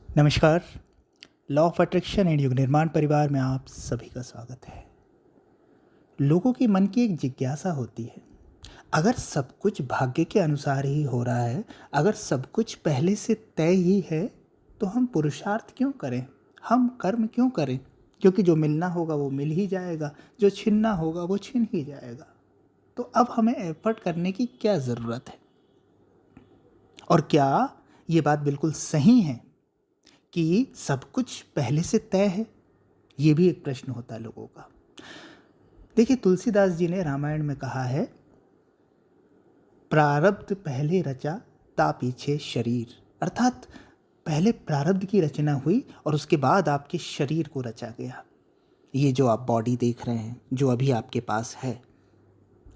नमस्कार। Law of attraction and युग निर्माण परिवार में आप सभी का स्वागत है। लोगों के मन की एक जिज्ञासा होती है, अगर सब कुछ भाग्य के अनुसार ही हो रहा है, अगर सब कुछ पहले से तय ही है, तो हम पुरुषार्थ क्यों करें, हम कर्म क्यों करें? क्योंकि जो मिलना होगा वो मिल ही जाएगा, जो छीनना होगा वो छीन ही जाएगा। तो अब हमें एफर्ट करने की क्या ज़रूरत है? और क्या ये बात बिल्कुल सही है कि सब कुछ पहले से तय है? ये भी एक प्रश्न होता है लोगों का। देखिए, तुलसीदास जी ने रामायण में कहा है, प्रारब्ध पहले रचा ता पीछे शरीर। अर्थात पहले प्रारब्ध की रचना हुई और उसके बाद आपके शरीर को रचा गया। ये जो आप बॉडी देख रहे हैं, जो अभी आपके पास है,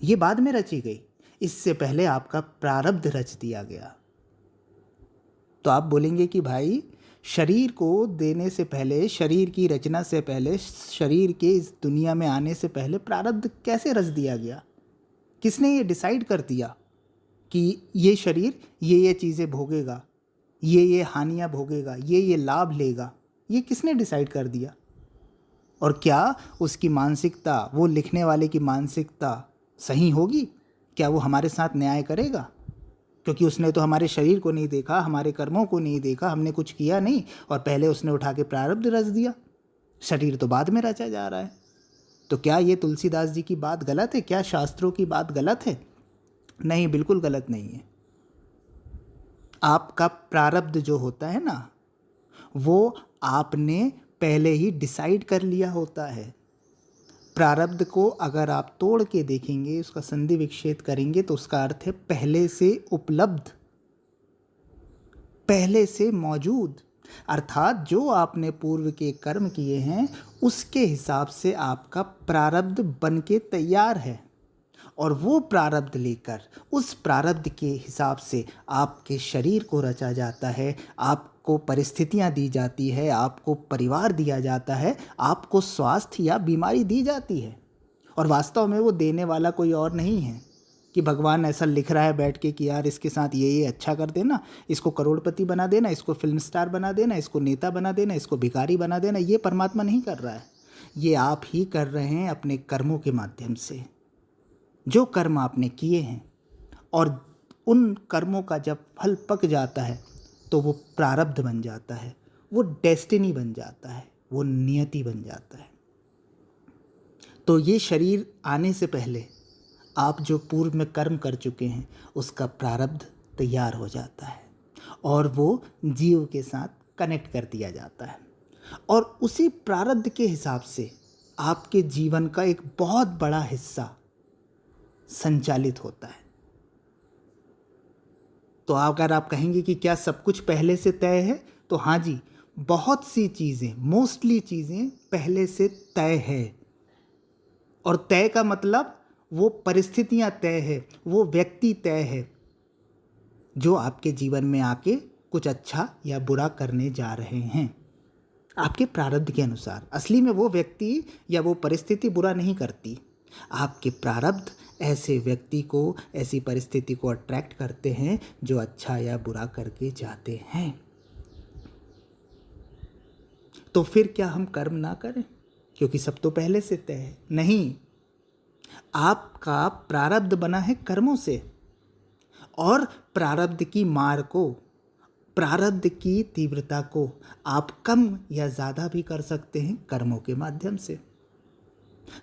ये बाद में रची गई। इससे पहले आपका प्रारब्ध रच दिया गया। तो आप बोलेंगे कि भाई, शरीर को देने से पहले, शरीर की रचना से पहले, शरीर के इस दुनिया में आने से पहले प्रारब्ध कैसे रच दिया गया? किसने ये डिसाइड कर दिया कि ये शरीर ये चीज़ें भोगेगा, ये हानियाँ भोगेगा, ये लाभ लेगा? ये किसने डिसाइड कर दिया? और क्या उसकी मानसिकता, वो लिखने वाले की मानसिकता सही होगी? क्या वो हमारे साथ न्याय करेगा? क्योंकि उसने तो हमारे शरीर को नहीं देखा, हमारे कर्मों को नहीं देखा, हमने कुछ किया नहीं, और पहले उसने उठा के प्रारब्ध रच दिया। शरीर तो बाद में रचा जा रहा है। तो क्या ये तुलसीदास जी की बात गलत है? क्या शास्त्रों की बात गलत है? नहीं, बिल्कुल गलत नहीं है। आपका प्रारब्ध जो होता है ना, वो आपने पहले ही डिसाइड कर लिया होता है। प्रारब्ध को अगर आप तोड़ के देखेंगे, उसका संधि विच्छेद करेंगे, तो उसका अर्थ है पहले से उपलब्ध, पहले से मौजूद। अर्थात जो आपने पूर्व के कर्म किए हैं, उसके हिसाब से आपका प्रारब्ध बन के तैयार है। और वो प्रारब्ध लेकर, उस प्रारब्ध के हिसाब से आपके शरीर को रचा जाता है, आपको परिस्थितियां दी जाती है, आपको परिवार दिया जाता है, आपको स्वास्थ्य या बीमारी दी जाती है। और वास्तव में वो देने वाला कोई और नहीं है कि भगवान ऐसा लिख रहा है बैठ के कि यार इसके साथ ये अच्छा कर देना, इसको करोड़पति बना देना, इसको फिल्म स्टार बना देना, इसको नेता बना देना, इसको भिखारी बना देना। ये परमात्मा नहीं कर रहा है। ये आप ही कर रहे हैं अपने कर्मों के माध्यम से, जो कर्म आपने किए हैं। और उन कर्मों का जब फल पक जाता है तो वो प्रारब्ध बन जाता है, वो डेस्टिनी बन जाता है, वो नियति बन जाता है। तो ये शरीर आने से पहले आप जो पूर्व में कर्म कर चुके हैं, उसका प्रारब्ध तैयार हो जाता है और वो जीव के साथ कनेक्ट कर दिया जाता है। और उसी प्रारब्ध के हिसाब से आपके जीवन का एक बहुत बड़ा हिस्सा संचालित होता है। तो अगर आप कहेंगे कि क्या सब कुछ पहले से तय है, तो हाँ जी, बहुत सी चीज़ें, मोस्टली चीज़ें पहले से तय है। और तय का मतलब वो परिस्थितियां तय है, वो व्यक्ति तय है जो आपके जीवन में आके कुछ अच्छा या बुरा करने जा रहे हैं आपके प्रारब्ध के अनुसार। असली में वो व्यक्ति या वो परिस्थिति बुरा नहीं करती। आपके प्रारब्ध ऐसे व्यक्ति को, ऐसी परिस्थिति को अट्रैक्ट करते हैं जो अच्छा या बुरा करके जाते हैं। तो फिर क्या हम कर्म ना करें क्योंकि सब तो पहले से तय है? नहीं, आपका प्रारब्ध बना है कर्मों से, और प्रारब्ध की मार को, प्रारब्ध की तीव्रता को आप कम या ज़्यादा भी कर सकते हैं कर्मों के माध्यम से।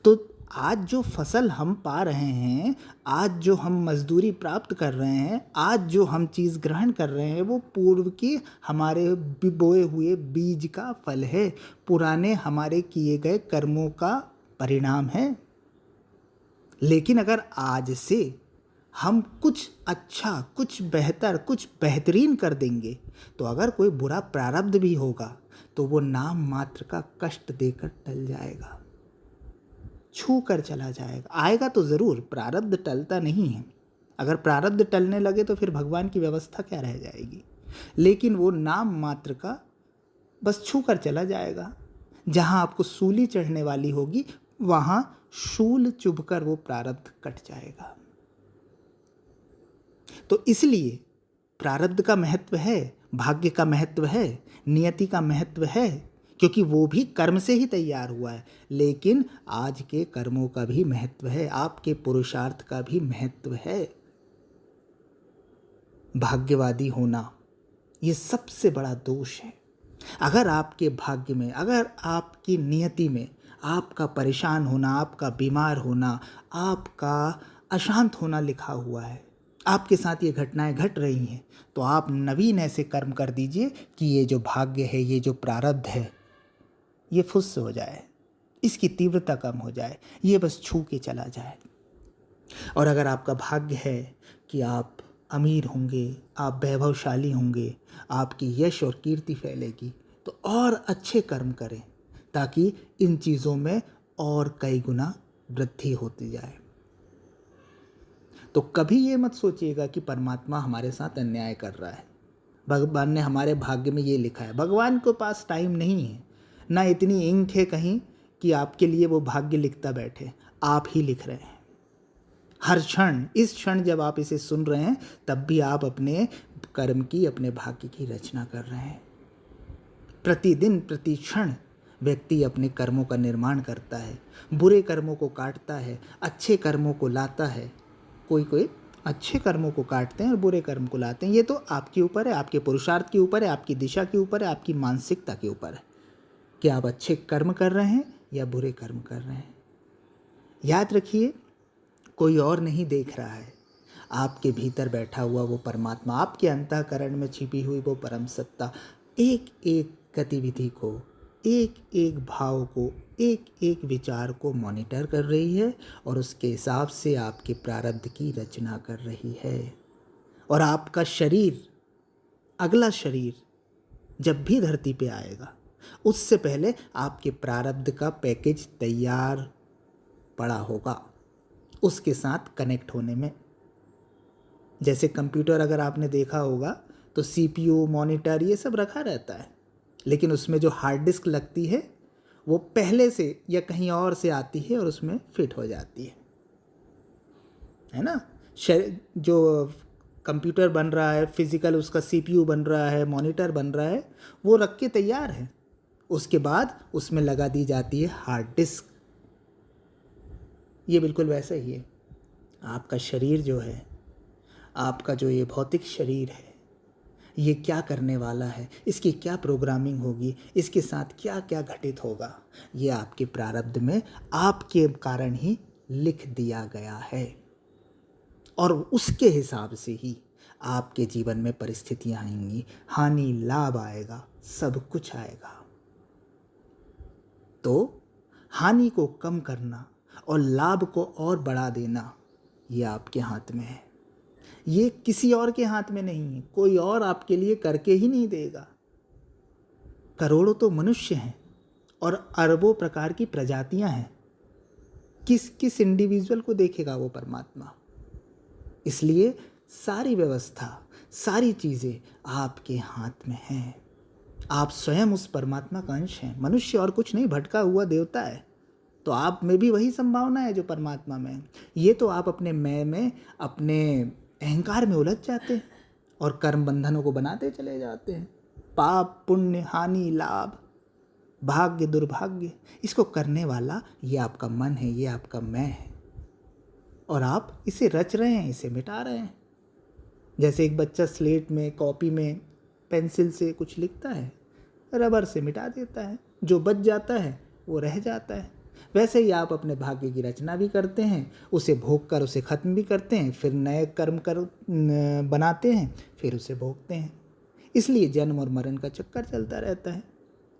तो आज जो फसल हम पा रहे हैं, आज जो हम मजदूरी प्राप्त कर रहे हैं, आज जो हम चीज़ ग्रहण कर रहे हैं, वो पूर्व के हमारे बोए हुए बीज का फल है, पुराने हमारे किए गए कर्मों का परिणाम है। लेकिन अगर आज से हम कुछ अच्छा, कुछ बेहतर, कुछ बेहतरीन कर देंगे, तो अगर कोई बुरा प्रारब्ध भी होगा तो वो नाम मात्र का कष्ट देकर टल जाएगा, छू कर चला जाएगा। आएगा तो ज़रूर, प्रारब्ध टलता नहीं है। अगर प्रारब्ध टलने लगे तो फिर भगवान की व्यवस्था क्या रह जाएगी? लेकिन वो नाम मात्र का बस छू कर चला जाएगा। जहाँ आपको सूली चढ़ने वाली होगी, वहाँ शूल चुभकर वो प्रारब्ध कट जाएगा। तो इसलिए प्रारब्ध का महत्व है, भाग्य का महत्व है, नियति का महत्व है, क्योंकि वो भी कर्म से ही तैयार हुआ है। लेकिन आज के कर्मों का भी महत्व है, आपके पुरुषार्थ का भी महत्व है। भाग्यवादी होना ये सबसे बड़ा दोष है। अगर आपके भाग्य में, अगर आपकी नियति में आपका परेशान होना, आपका बीमार होना, आपका अशांत होना लिखा हुआ है, आपके साथ ये घटनाएं घट रही हैं, तो आप नवीन ऐसे कर्म कर दीजिए कि ये जो भाग्य है, ये जो प्रारब्ध है, ये फुस हो जाए, इसकी तीव्रता कम हो जाए, ये बस छू के चला जाए। और अगर आपका भाग्य है कि आप अमीर होंगे, आप वैभवशाली होंगे, आपकी यश और कीर्ति फैलेगी, तो और अच्छे कर्म करें ताकि इन चीज़ों में और कई गुना वृद्धि होती जाए। तो कभी ये मत सोचिएगा कि परमात्मा हमारे साथ अन्याय कर रहा है, भगवान ने हमारे भाग्य में ये लिखा है। भगवान के पास टाइम नहीं है, ना इतनी इंक है कहीं कि आपके लिए वो भाग्य लिखता बैठे, आप ही लिख रहे हैं। हर क्षण, इस क्षण जब आप इसे सुन रहे हैं, तब भी आप अपने कर्म की, अपने भाग्य की रचना कर रहे हैं। प्रतिदिन, प्रति क्षण व्यक्ति अपने कर्मों का निर्माण करता है, बुरे कर्मों को काटता है, अच्छे कर्मों को लाता है। कोई अच्छे कर्मों को काटते हैं और बुरे कर्म को लाते हैं। ये तो आपके ऊपर है, आपके पुरुषार्थ के ऊपर है, आपकी दिशा के ऊपर है, आपकी मानसिकता के ऊपर है कि आप अच्छे कर्म कर रहे हैं या बुरे कर्म कर रहे हैं। याद रखिए, कोई और नहीं देख रहा है, आपके भीतर बैठा हुआ वो परमात्मा, आपके अंतःकरण में छिपी हुई वो परम सत्ता एक एक गतिविधि को, एक एक भाव को, एक एक विचार को मॉनिटर कर रही है और उसके हिसाब से आपके प्रारब्ध की रचना कर रही है। और आपका शरीर, अगला शरीर जब भी धरती पे आएगा, उससे पहले आपके प्रारब्ध का पैकेज तैयार पड़ा होगा उसके साथ कनेक्ट होने में। जैसे कंप्यूटर अगर आपने देखा होगा तो CPU, मॉनिटर, ये सब रखा रहता है, लेकिन उसमें जो हार्ड डिस्क लगती है वो पहले से या कहीं और से आती है और उसमें फिट हो जाती है ना। जो कंप्यूटर बन रहा है फिजिकल, उसका CPU बन रहा है, मॉनिटर बन रहा है, वो रख के तैयार है, उसके बाद उसमें लगा दी जाती है हार्ड डिस्क। ये बिल्कुल वैसा ही है। आपका शरीर जो है, आपका जो ये भौतिक शरीर है, ये क्या करने वाला है, इसकी क्या प्रोग्रामिंग होगी, इसके साथ क्या क्या घटित होगा, ये आपके प्रारब्ध में आपके कारण ही लिख दिया गया है। और उसके हिसाब से ही आपके जीवन में परिस्थितियां आएंगी, हानि लाभ आएगा, सब कुछ आएगा। तो हानि को कम करना और लाभ को और बढ़ा देना, ये आपके हाथ में है। ये किसी और के हाथ में नहीं है, कोई और आपके लिए करके ही नहीं देगा। करोड़ों तो मनुष्य हैं और अरबों प्रकार की प्रजातियां हैं, किस किस इंडिविजुअल को देखेगा वो परमात्मा। इसलिए सारी व्यवस्था, सारी चीज़ें आपके हाथ में हैं। आप स्वयं उस परमात्मा का अंश हैं। मनुष्य और कुछ नहीं, भटका हुआ देवता है, तो आप में भी वही संभावना है जो परमात्मा में है। ये तो आप अपने मैं में, अपने अहंकार में उलझ जाते हैं और कर्म बंधनों को बनाते चले जाते हैं। पाप, पुण्य, हानि, लाभ, भाग्य, दुर्भाग्य, इसको करने वाला ये आपका मन है, ये आपका मैं है, और आप इसे रच रहे हैं, इसे मिटा रहे हैं। जैसे एक बच्चा स्लेट में, कॉपी में पेंसिल से कुछ लिखता है, रबर से मिटा देता है, जो बच जाता है वो रह जाता है। वैसे ही आप अपने भाग्य की रचना भी करते हैं, उसे भोग कर उसे ख़त्म भी करते हैं, फिर नए कर्म बनाते हैं, फिर उसे भोगते हैं। इसलिए जन्म और मरण का चक्कर चलता रहता है।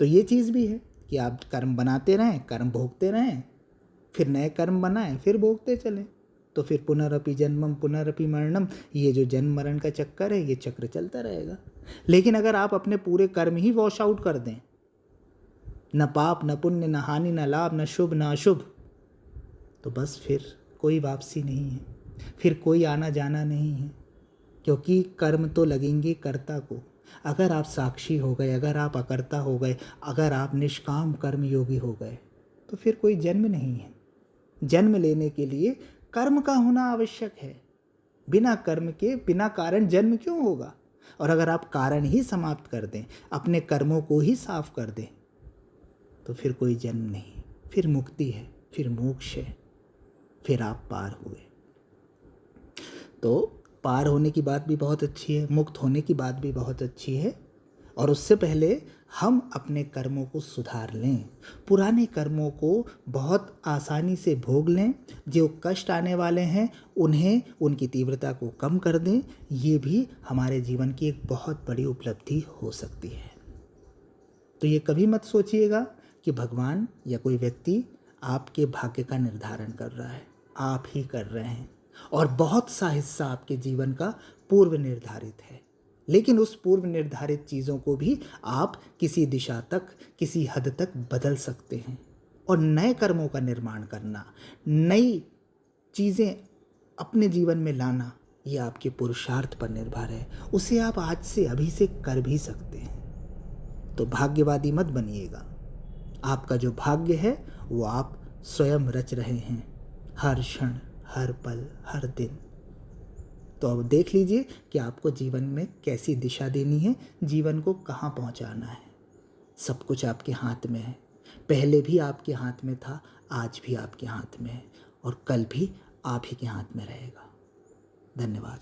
तो ये चीज़ भी है कि आप कर्म बनाते रहें, कर्म भोगते रहें, फिर नए कर्म बनाएं, फिर भोगते चलें। तो फिर पुनरपि जन्मम पुनरपि मरणम, ये जो जन्म मरण का चक्कर है, ये चक्र चलता रहेगा। लेकिन अगर आप अपने पूरे कर्म ही वॉश आउट कर दें, न पाप, न पुण्य, न हानि, न लाभ, न शुभ, न अशुभ, तो बस फिर कोई वापसी नहीं है, फिर कोई आना जाना नहीं है। क्योंकि कर्म तो लगेंगे कर्ता को। अगर आप साक्षी हो गए, अगर आप अकर्ता हो गए, अगर आप निष्काम कर्म योगी हो गए, तो फिर कोई जन्म नहीं है। जन्म लेने के लिए कर्म का होना आवश्यक है। बिना कर्म के, बिना कारण जन्म क्यों होगा? और अगर आप कारण ही समाप्त कर दें, अपने कर्मों को ही साफ कर दें, तो फिर कोई जन्म नहीं, फिर मुक्ति है, फिर मोक्ष है, फिर आप पार हुए। तो पार होने की बात भी बहुत अच्छी है, मुक्त होने की बात भी बहुत अच्छी है, और उससे पहले हम अपने कर्मों को सुधार लें, पुराने कर्मों को बहुत आसानी से भोग लें, जो कष्ट आने वाले हैं उन्हें, उनकी तीव्रता को कम कर दें। ये भी हमारे जीवन की एक बहुत बड़ी उपलब्धि हो सकती है। तो ये कभी मत सोचिएगा कि भगवान या कोई व्यक्ति आपके भाग्य का निर्धारण कर रहा है, आप ही कर रहे हैं, और बहुत सा हिस्सा आपके जीवन का पूर्व निर्धारित है। लेकिन उस पूर्व निर्धारित चीज़ों को भी आप किसी दिशा तक, किसी हद तक बदल सकते हैं, और नए कर्मों का निर्माण करना, नई चीज़ें अपने जीवन में लाना, ये आपके पुरुषार्थ पर निर्भर है। उसे आप आज से, अभी से कर भी सकते हैं। तो भाग्यवादी मत बनिएगा। आपका जो भाग्य है वो आप स्वयं रच रहे हैं, हर क्षण, हर पल, हर दिन। तो अब देख लीजिए कि आपको जीवन में कैसी दिशा देनी है, जीवन को कहाँ पहुँचाना है। सब कुछ आपके हाथ में है, पहले भी आपके हाथ में था, आज भी आपके हाथ में है, और कल भी आप ही के हाथ में रहेगा। धन्यवाद।